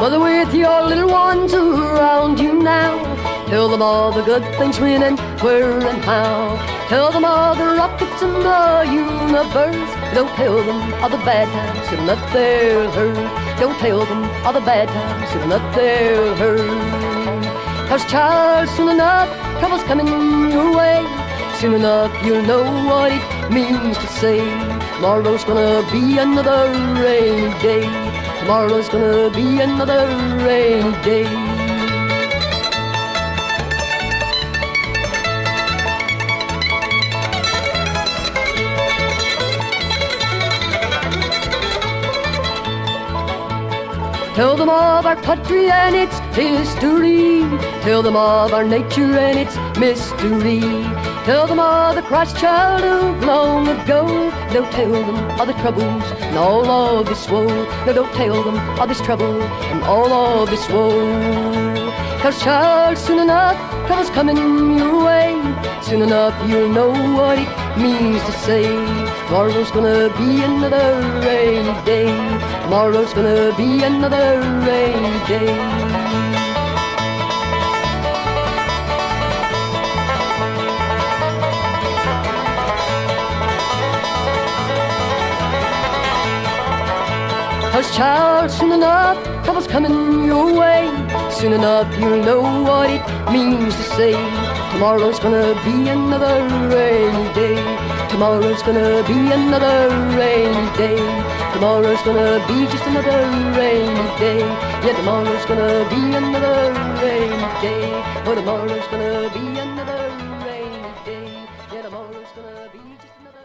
Mother, with your little ones around you now, tell them all the good things when and where and how. Tell them all the rockets and the universe. Don't tell them all the bad times, so that they'll hurt. Don't tell them all the bad times, so that they'll hurt. 'Cause child, soon enough, trouble's coming your way. Soon enough you'll know what it means to say, tomorrow's gonna be another rainy day. Tomorrow's gonna be another rainy day. Tell them of our country and its history. Tell them of our nature and its mystery. Tell them of the Christ child of long ago. Don't tell them of the troubles and all of this woe. No, don't tell them of this trouble and all of this woe. 'Cause child, soon enough, trouble's coming your way. Soon enough you'll know what it means to say, tomorrow's gonna be another rainy day. Tomorrow's gonna be another rainy day. Cause child, soon enough, trouble's coming your way. Soon enough you'll know what it means to say, tomorrow's gonna be another rainy day. Tomorrow's gonna be another rainy day. Tomorrow's gonna be just another rainy day. Yeah, tomorrow's gonna be another rainy day. Oh, tomorrow's gonna be another rainy day. Yeah, tomorrow's gonna be just another